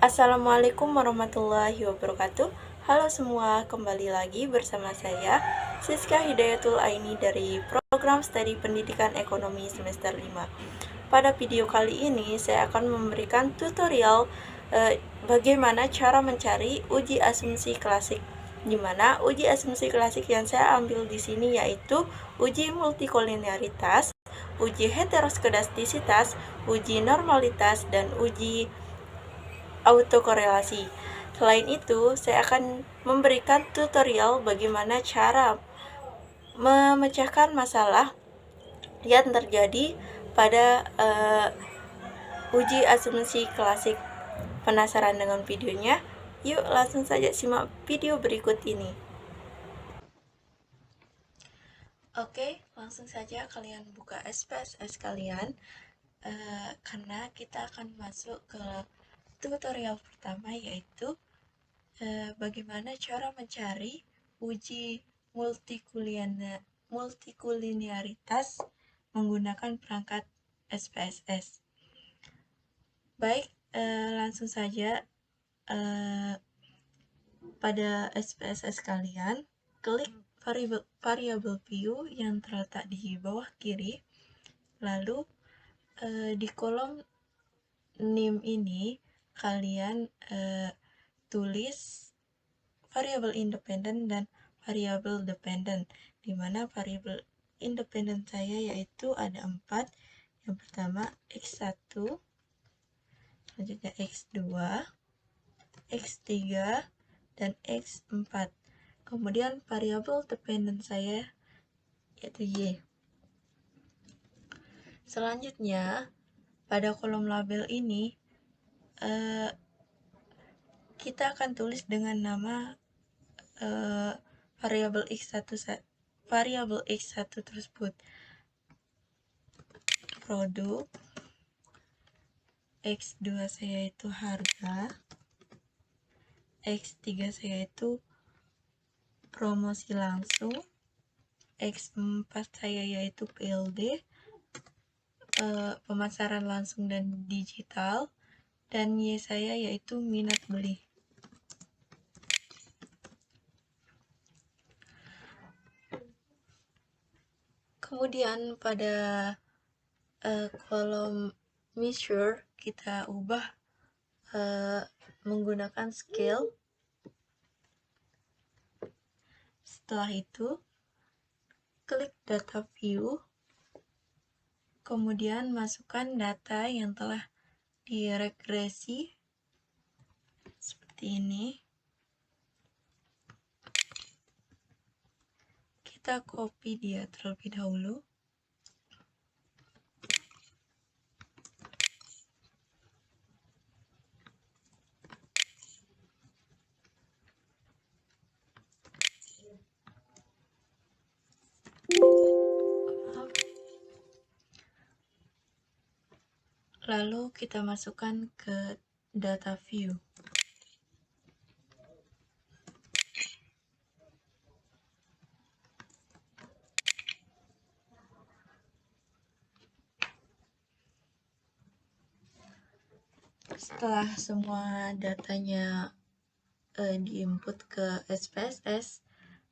Assalamualaikum warahmatullahi wabarakatuh. Halo semua, kembali lagi bersama saya Siska Hidayatul Aini dari program studi pendidikan ekonomi semester 5. Pada video kali ini saya akan memberikan tutorial bagaimana cara mencari uji asumsi klasik, di mana uji asumsi klasik yang saya ambil di sini yaitu uji multikoliniaritas, uji heteroskedastisitas, uji normalitas, dan uji autokorelasi. Selain itu, saya akan memberikan tutorial bagaimana cara memecahkan masalah yang terjadi pada uji asumsi klasik. Penasaran dengan videonya? Yuk langsung saja simak video berikut ini. Oke, langsung saja kalian buka SPSS kalian, karena kita akan masuk ke tutorial pertama, yaitu bagaimana cara mencari uji multikoliniaritas menggunakan perangkat SPSS. Baik, langsung saja pada SPSS kalian, klik variable view yang terletak di bawah kiri, lalu di kolom name ini kalian tulis variabel independen dan variabel dependen, di mana variabel independen saya yaitu ada 4. Yang pertama X1, selanjutnya X2, X3, dan X4. Kemudian variabel dependen saya yaitu Y. Selanjutnya pada kolom label ini kita akan tulis dengan nama variabel X1 tersebut produk, X2 saya itu harga, X3 saya itu promosi langsung, X4 saya yaitu PLD, pemasaran langsung dan digital, dan Y saya yaitu minat beli. Kemudian pada kolom measure kita ubah menggunakan scale. Setelah itu klik data view, kemudian masukkan data yang telah diregresi seperti ini. Kita copy dia terlebih dahulu. Lalu kita masukkan ke data view. Setelah semua datanya diinput ke SPSS,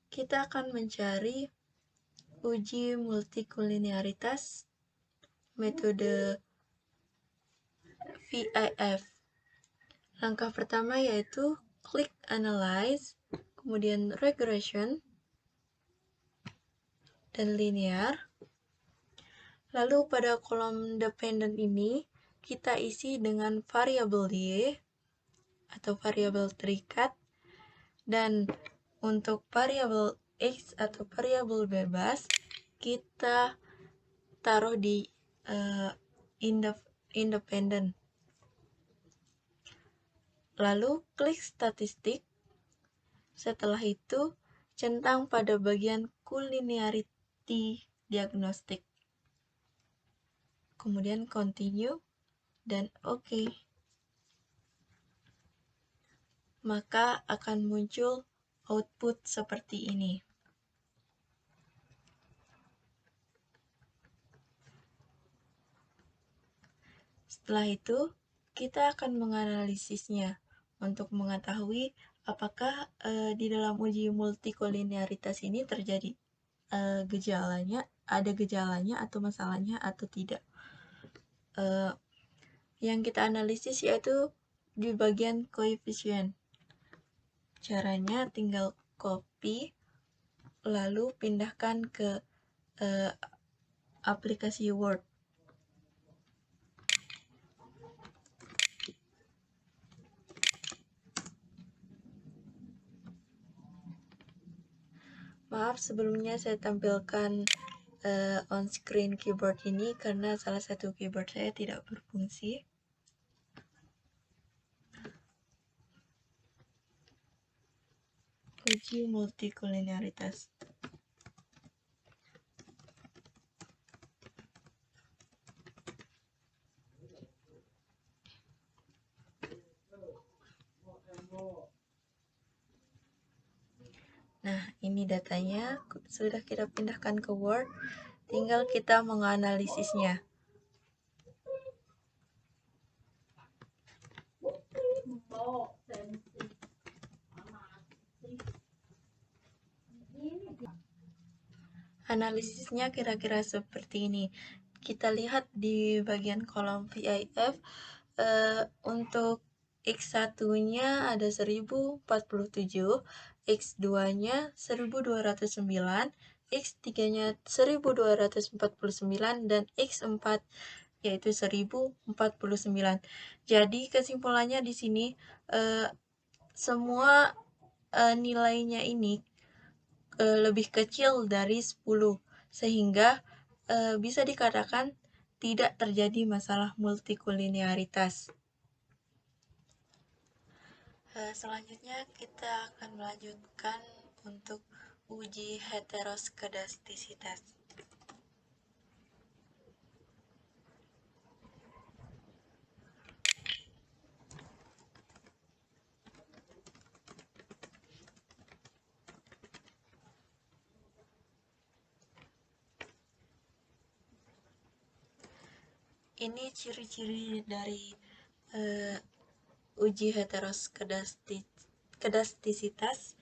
kita akan mencari uji multikoliniaritas metode VIF. Langkah pertama yaitu klik Analyze, kemudian Regression, dan Linear. Lalu pada kolom dependent ini kita isi dengan variabel Y atau variabel terikat, dan untuk variabel X atau variabel bebas kita taruh di independen. Lalu klik statistik. Setelah itu centang pada bagian collinearity diagnostic. Kemudian continue dan OK. Maka akan muncul output seperti ini. Setelah itu kita akan menganalisisnya. untuk mengetahui apakah di dalam uji multikolinearitas ini terjadi ada gejalanya atau masalahnya atau tidak. Yang kita analisis yaitu di bagian koefisien. Caranya tinggal copy lalu pindahkan ke aplikasi Word. Maaf sebelumnya saya tampilkan on-screen keyboard ini karena salah satu keyboard saya tidak berfungsi. Uji multikolinearitas. Nah, ini datanya sudah kita pindahkan ke Word, tinggal kita menganalisisnya. Analisisnya kira-kira seperti ini. Kita lihat di bagian kolom VIF, untuk X1-nya ada 1047, X2-nya 1209, X3-nya 1249, dan X4 yaitu 1049. Jadi kesimpulannya di sini semua nilainya ini lebih kecil dari 10, sehingga bisa dikatakan tidak terjadi masalah multikolinearitas. Selanjutnya kita akan melanjutkan untuk uji heteroskedastisitas. Ini ciri-ciri dari uji heteroskedastisitas.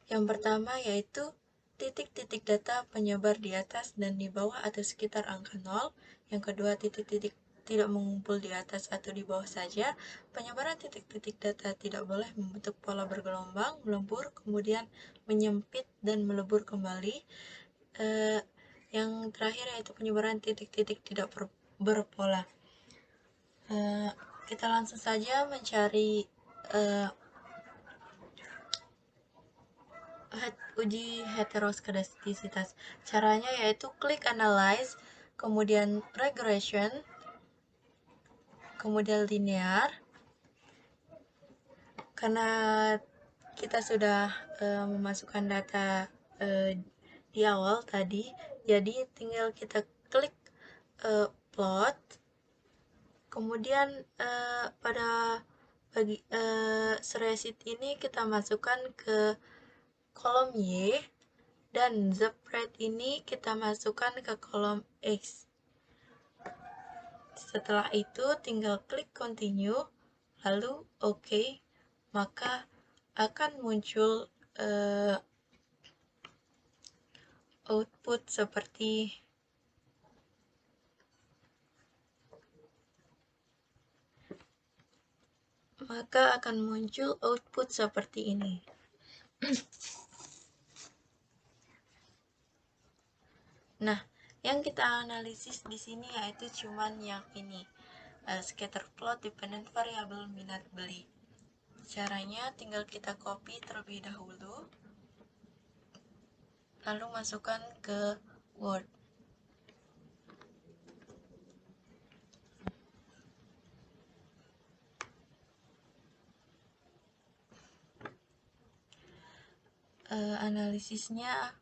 Yang pertama yaitu titik-titik data penyebar di atas dan di bawah atau sekitar angka 0. Yang kedua, titik-titik tidak mengumpul di atas atau di bawah saja. Penyebaran titik-titik data tidak boleh membentuk pola bergelombang, melebur, kemudian menyempit dan melebur kembali. Yang terakhir yaitu penyebaran titik-titik tidak berpola. Kita langsung saja mencari uji heteroskedastisitas. Caranya yaitu klik analyze, kemudian regression, kemudian linear. Karena kita sudah memasukkan data di awal tadi, jadi tinggal kita klik plot. Kemudian pada spreadsheet ini kita masukkan ke kolom Y, dan spread ini kita masukkan ke kolom X. Setelah itu tinggal klik continue, lalu OK, maka akan muncul output seperti ini. Nah, yang kita analisis di sini yaitu cuman yang ini, scatter plot dependent variable minat beli. Caranya tinggal kita copy terlebih dahulu, lalu masukkan ke Word. Analisisnya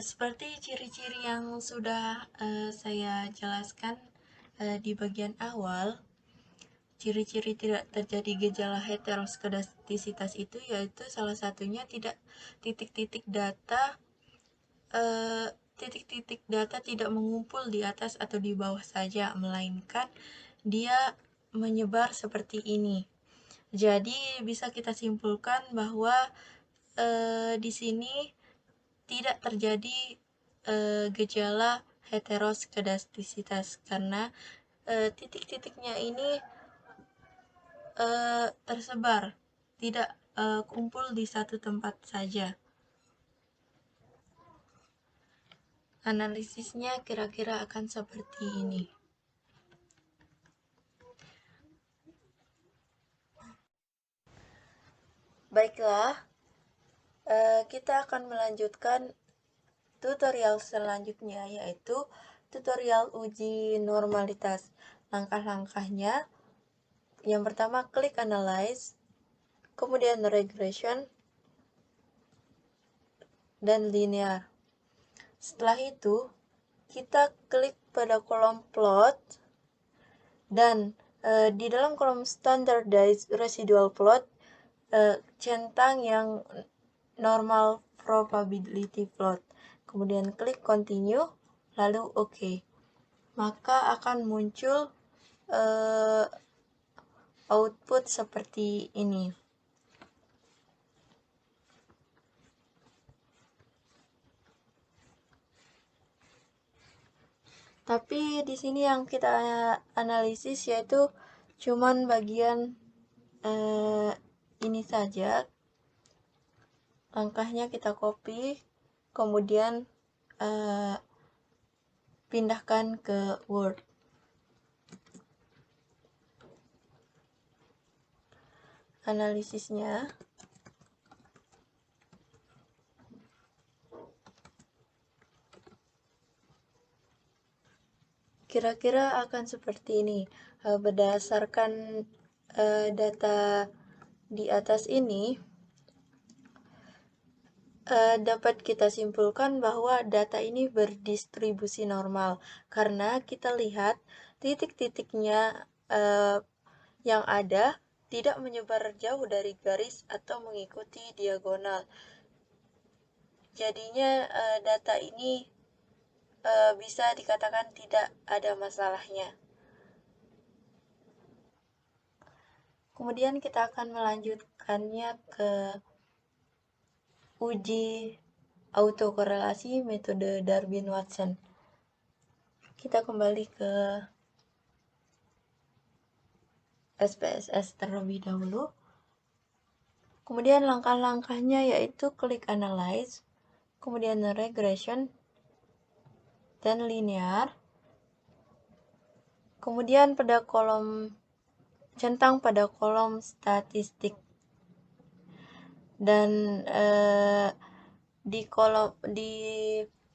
seperti ciri-ciri yang sudah saya jelaskan di bagian awal, ciri-ciri tidak terjadi gejala heteroskedastisitas itu yaitu salah satunya tidak titik-titik data titik-titik data tidak mengumpul di atas atau di bawah saja, melainkan dia menyebar seperti ini. Jadi bisa kita simpulkan bahwa di sini tidak terjadi gejala heteroskedastisitas karena titik-titiknya ini tersebar, tidak kumpul di satu tempat saja. Analisisnya kira-kira akan seperti ini. Baiklah, kita akan melanjutkan tutorial selanjutnya, yaitu tutorial uji normalitas. Langkah-langkahnya, yang pertama klik analyze, kemudian regression, dan linear. Setelah itu, kita klik pada kolom plot, dan di dalam kolom standardized residual plot, centang yang normal probability plot. Kemudian klik continue, lalu OK. Maka akan muncul output seperti ini. Tapi di sini yang kita analisis yaitu cuman bagian ini saja. Langkahnya kita copy, kemudian pindahkan ke Word. Analisisnya kira-kira akan seperti ini. Berdasarkan data di atas ini, dapat kita simpulkan bahwa data ini berdistribusi normal karena kita lihat titik-titiknya yang ada tidak menyebar jauh dari garis atau mengikuti diagonal. Jadinya data ini bisa dikatakan tidak ada masalahnya. Kemudian kita akan melanjutkannya ke uji autokorelasi metode Darwin-Watson. Kita kembali ke SPSS terlebih dahulu. Kemudian langkah-langkahnya yaitu klik analyze, kemudian regression, dan linear. Kemudian pada kolom centang pada kolom statistik. Dan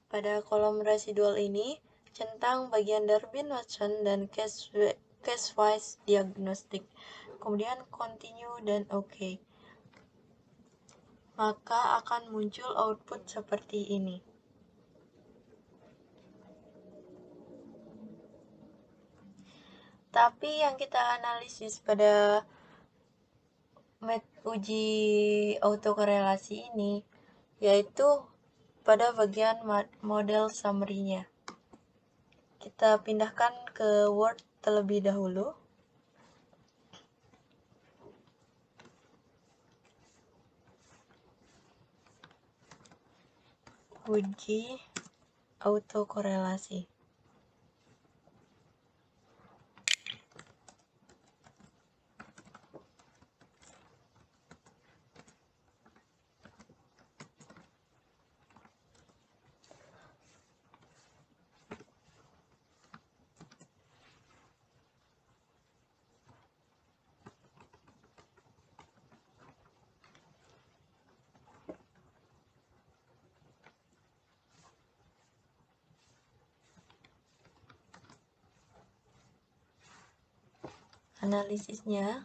pada kolom residual ini centang bagian Darwin-Watson dan case-wise diagnostic. Kemudian continue dan OK. Maka akan muncul output seperti ini. Tapi yang kita analisis pada uji autokorelasi ini yaitu pada bagian model summary-nya. Kita pindahkan ke Word terlebih dahulu. Uji autokorelasi. Analisisnya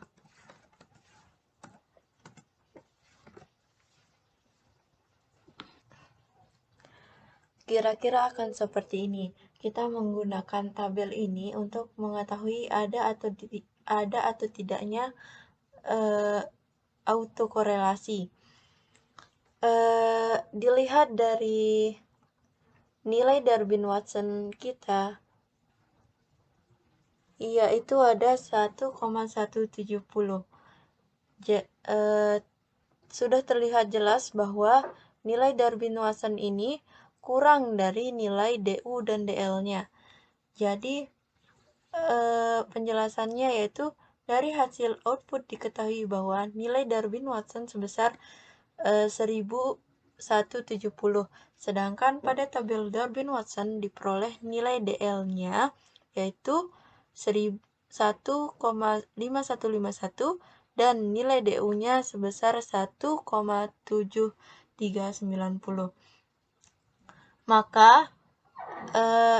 kira-kira akan seperti ini. Kita menggunakan tabel ini untuk mengetahui ada atau tidaknya autokorelasi. Dilihat dari nilai Darwin-Watson kita, yaitu ada 1,170. Sudah terlihat jelas bahwa nilai Darwin-Watson ini kurang dari nilai DU dan DL-nya. Jadi, penjelasannya yaitu dari hasil output diketahui bahwa nilai Darwin-Watson sebesar 1170. Sedangkan pada tabel Darwin-Watson diperoleh nilai DL-nya yaitu 1,5151 dan nilai DU-nya sebesar 1,7390. Maka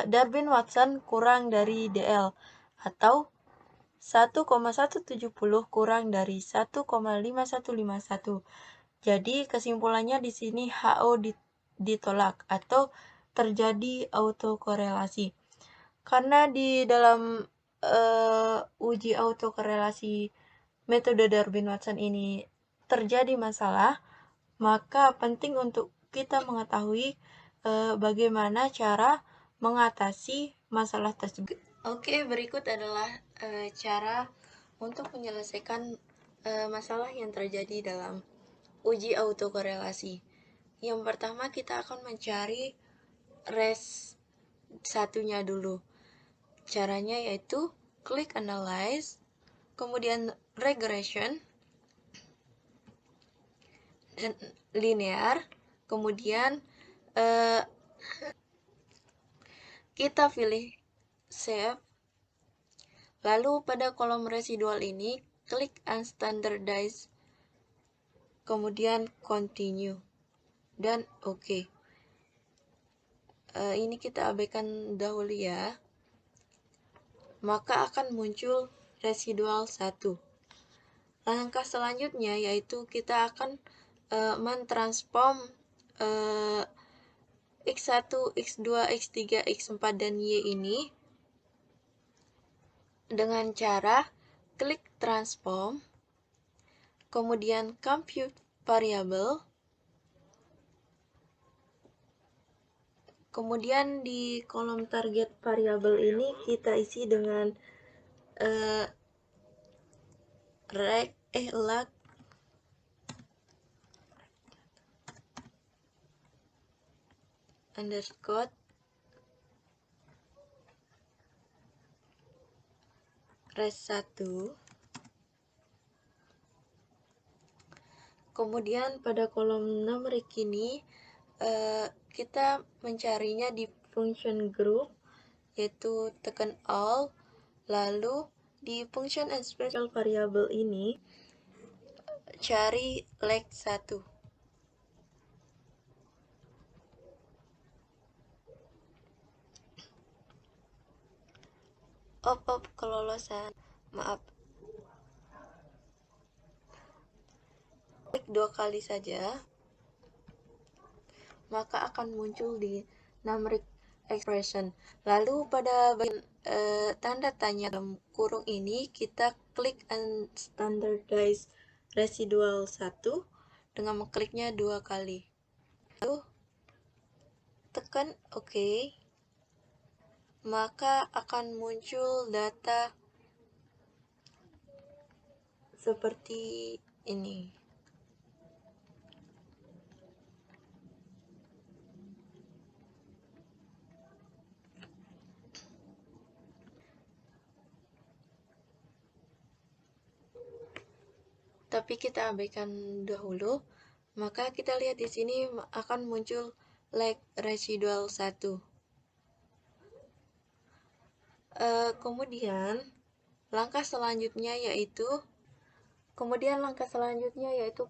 Darwin-Watson kurang dari DL atau 1,170 kurang dari 1,5151. Jadi kesimpulannya di sini HO ditolak atau terjadi autokorelasi. Karena di dalam uji autokorelasi metode Darwin-Watson ini terjadi masalah, maka penting untuk kita mengetahui bagaimana cara mengatasi masalah tersebut. Oke, berikut adalah cara untuk menyelesaikan masalah yang terjadi dalam uji autokorelasi. Yang pertama, kita akan mencari res satunya dulu. Caranya yaitu klik analyze, kemudian regression, dan linear, kemudian kita pilih save. Lalu pada kolom residual ini klik unstandardized, kemudian continue dan oke. Ini kita abaikan dahulu ya. Maka akan muncul residual 1. Langkah selanjutnya yaitu kita akan mentransform X1, X2, X3, X4, dan Y ini dengan cara klik transform, kemudian compute variable, kemudian di kolom target variabel ini kita isi dengan lag underscore res 1. Kemudian pada kolom numerik ini kita mencarinya di function group, yaitu tekan all, lalu di function and special variable ini cari lag 1. Kelolosan, maaf, klik 2 kali saja, maka akan muncul di numeric expression. Lalu pada bagian tanda tanya dalam kurung ini kita klik unstandardized residual 1 dengan mengkliknya 2 kali. Lalu tekan OK, maka akan muncul data seperti ini. Tapi kita abaikan dahulu. Maka kita lihat di sini akan muncul lag residual 1. Kemudian langkah selanjutnya yaitu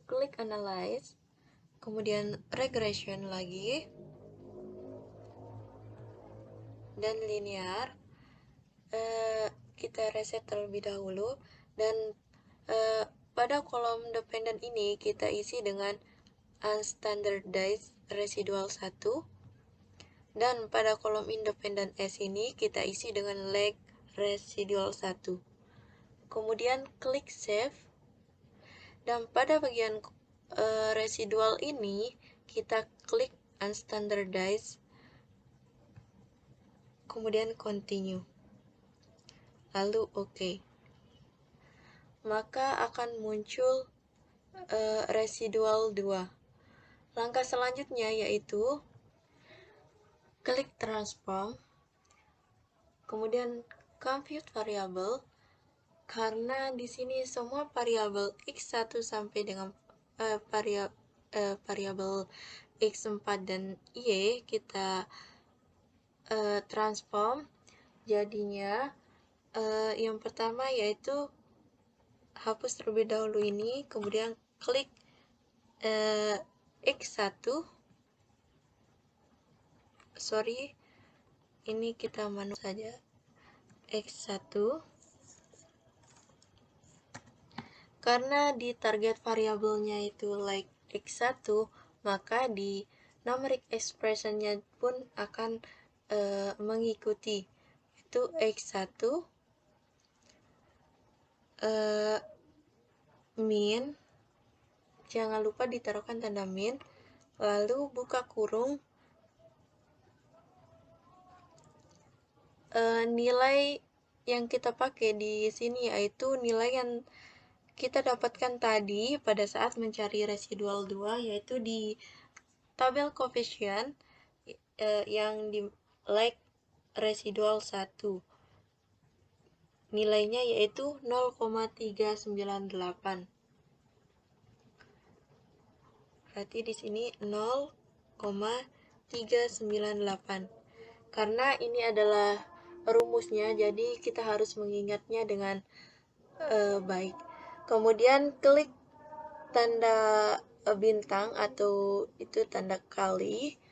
klik analyze, kemudian regression lagi, dan linear. Kita reset terlebih dahulu, dan pada kolom dependent ini kita isi dengan unstandardized residual 1. Dan pada kolom independen S ini kita isi dengan leg residual 1. Kemudian klik save. Dan pada bagian residual ini kita klik unstandardized, kemudian continue, lalu OK. Maka akan muncul residual 2. Langkah selanjutnya yaitu klik transform, kemudian compute variable. Karena di sini semua variabel x1 sampai dengan variabel x4 dan y kita transform, jadinya yang pertama yaitu hapus terlebih dahulu ini, kemudian klik x1, ini kita manual saja, x1. Karena di target variabelnya itu like x1, maka di numeric expressionnya pun akan mengikuti, itu x1 min, jangan lupa ditaruhkan tanda min, lalu buka kurung, nilai yang kita pakai di sini yaitu nilai yang kita dapatkan tadi pada saat mencari residual 2, yaitu di tabel koefisien yang di leg residual 1. Nilainya yaitu 0,398. Berarti di sini 0,398. Karena ini adalah rumusnya, jadi kita harus mengingatnya dengan baik. Kemudian klik tanda bintang atau itu tanda kali.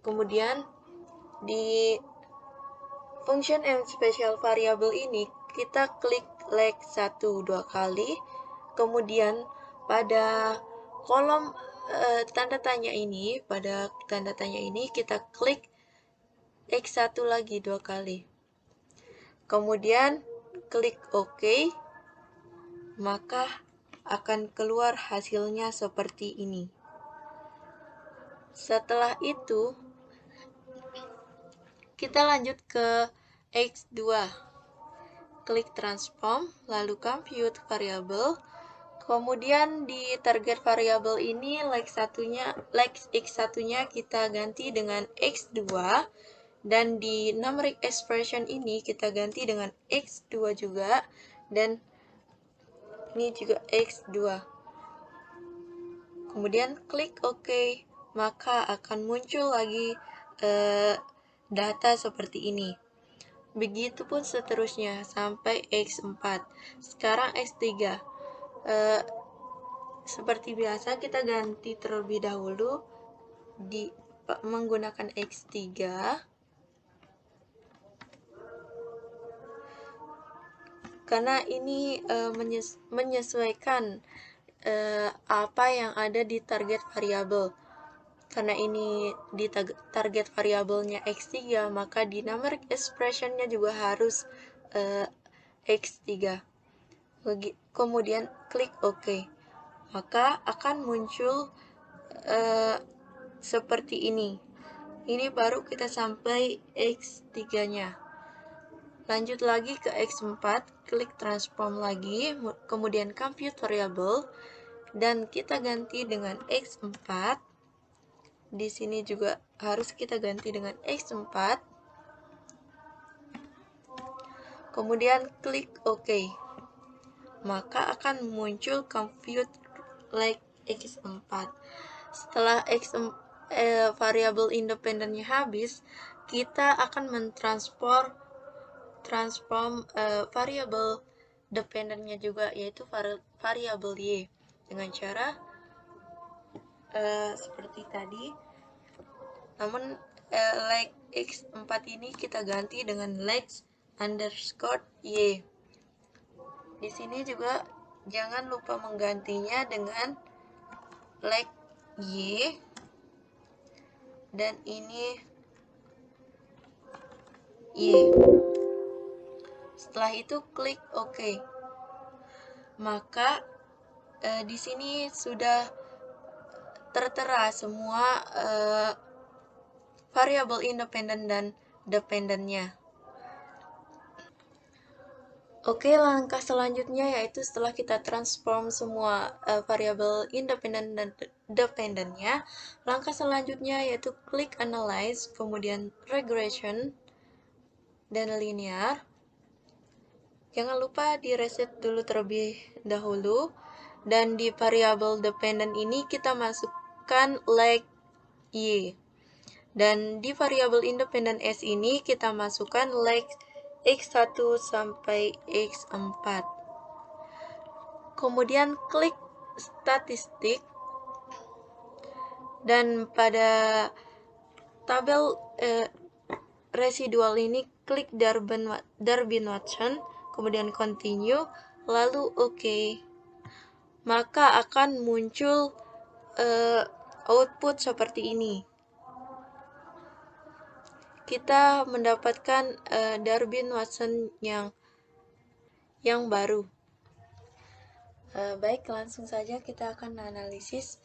Kemudian di function and special variable ini kita klik leg 1 2 kali. Kemudian pada kolom tanda tanya ini, kita klik x1 lagi 2 kali. Kemudian klik OK. Maka akan keluar hasilnya seperti ini. Setelah itu, kita lanjut ke x2. Klik transform, lalu compute variable. Kemudian di target variable ini, leg x1-nya kita ganti dengan x2. Dan di numeric expression ini kita ganti dengan x2 juga. Dan ini juga x2. Kemudian klik OK, maka akan muncul lagi data seperti ini. Begitupun seterusnya sampai x4. Sekarang x3. Seperti biasa kita ganti terlebih dahulu menggunakan x3. Karena ini menyesuaikan apa yang ada di target variabel. Karena ini di target variabelnya x3, maka di numeric expressionnya juga harus x3. Kemudian klik OK. Maka akan muncul seperti ini. Ini baru kita sampai x3-nya. Lanjut lagi ke x4, klik transform lagi, kemudian compute variable, dan kita ganti dengan x4. Di sini juga harus kita ganti dengan x4. Kemudian klik OK. Maka akan muncul compute like x4. Setelah variabel independennya habis, kita akan transform variabel dependennya juga, yaitu variabel y, dengan cara seperti tadi. Namun leg x4 ini kita ganti dengan leg underscore y. Di sini juga jangan lupa menggantinya dengan leg y, dan ini Y. Setelah itu klik OK. Maka di sini sudah tertera semua variabel independen dan dependennya. Oke, langkah selanjutnya yaitu setelah kita transform semua variabel independen dan dependennya, langkah selanjutnya yaitu klik analyze, kemudian regression dan linear. Jangan lupa di reset dulu terlebih dahulu, dan di variabel dependent ini kita masukkan leg Y. Dan di variabel independent S ini kita masukkan leg X1 sampai X4. Kemudian klik statistik, dan pada tabel residual ini klik Darwin-Watson, kemudian continue, lalu OK. Maka akan muncul output seperti ini. Kita mendapatkan Darwin-Watson yang baru. Baik, langsung saja kita akan analisis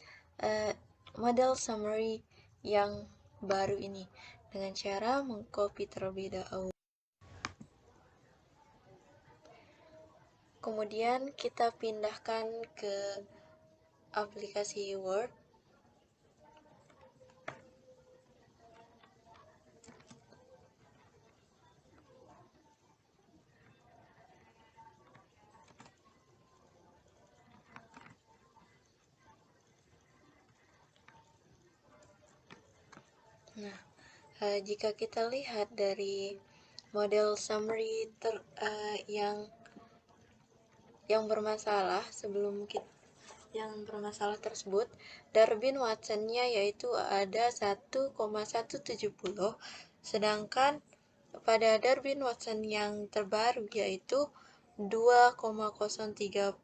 model summary yang baru ini dengan cara mengcopy terlebih dahulu. Kemudian kita pindahkan ke aplikasi Word. Nah, jika kita lihat dari model summary yang bermasalah tersebut, Darwin-Watson-nya yaitu ada 1,170, sedangkan pada Darwin-Watson yang terbaru yaitu 2,0335.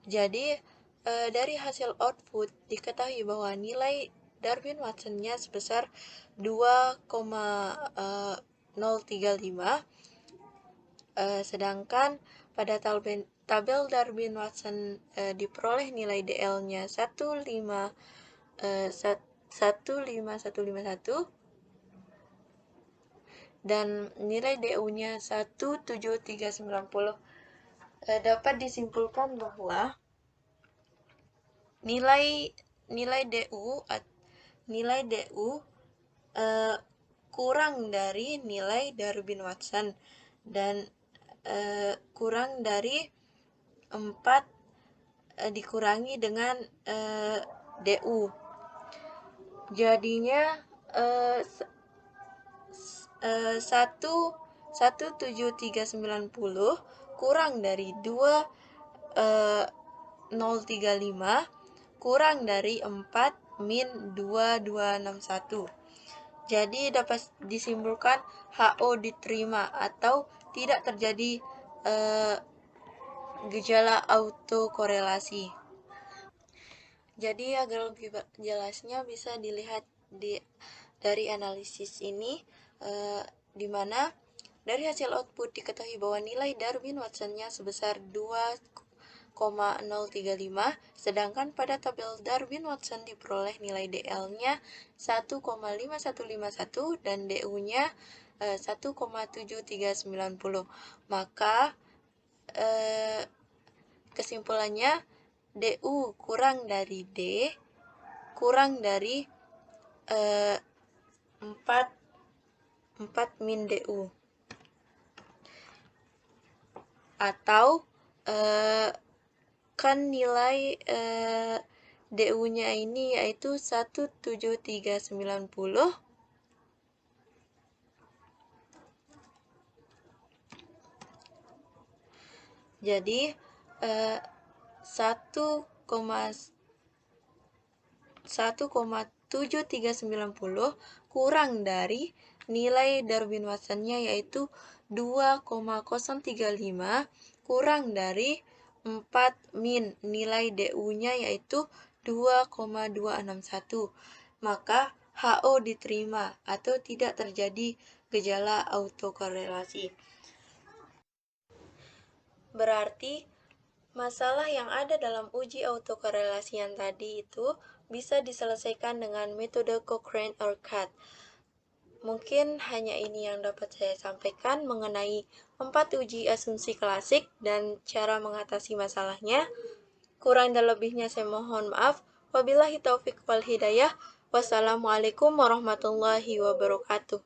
Jadi dari hasil output diketahui bahwa nilai Darwin-Watson-nya sebesar 2,035, sedangkan pada tabel Darwin-Watson diperoleh nilai DL-nya 15151 dan nilai DU-nya 17390. Dapat disimpulkan bahwa nilai DU kurang dari nilai Darwin-Watson dan kurang dari 4 dikurangi dengan DU. Jadinya 17390 kurang dari 2035 kurang dari 4 min 2261. Jadi dapat disimpulkan HO diterima atau tidak terjadi gejala autokorelasi. Jadi agar lebih jelasnya bisa dilihat dari analisis ini, di mana dari hasil output diketahui bahwa nilai Darwin-Watson-nya sebesar 2,035, sedangkan pada tabel Darwin-Watson diperoleh nilai DL-nya 1,5151 dan DU-nya 1,7390. Maka kesimpulannya DU kurang dari D kurang dari 4 min DU, atau kan nilai DU-nya ini yaitu 17390. Jadi 1,7390 kurang dari nilai Darwin-Watson-nya yaitu 2,035 kurang dari 4 min nilai DU-nya yaitu 2,261. Maka HO diterima atau tidak terjadi gejala autokorelasi. Berarti, masalah yang ada dalam uji autokorelasi yang tadi itu bisa diselesaikan dengan metode Cochrane or CAT. Mungkin hanya ini yang dapat saya sampaikan mengenai 4 uji asumsi klasik dan cara mengatasi masalahnya. Kurang dan lebihnya saya mohon maaf. Wabillahi taufiq wal hidayah. Wassalamualaikum warahmatullahi wabarakatuh.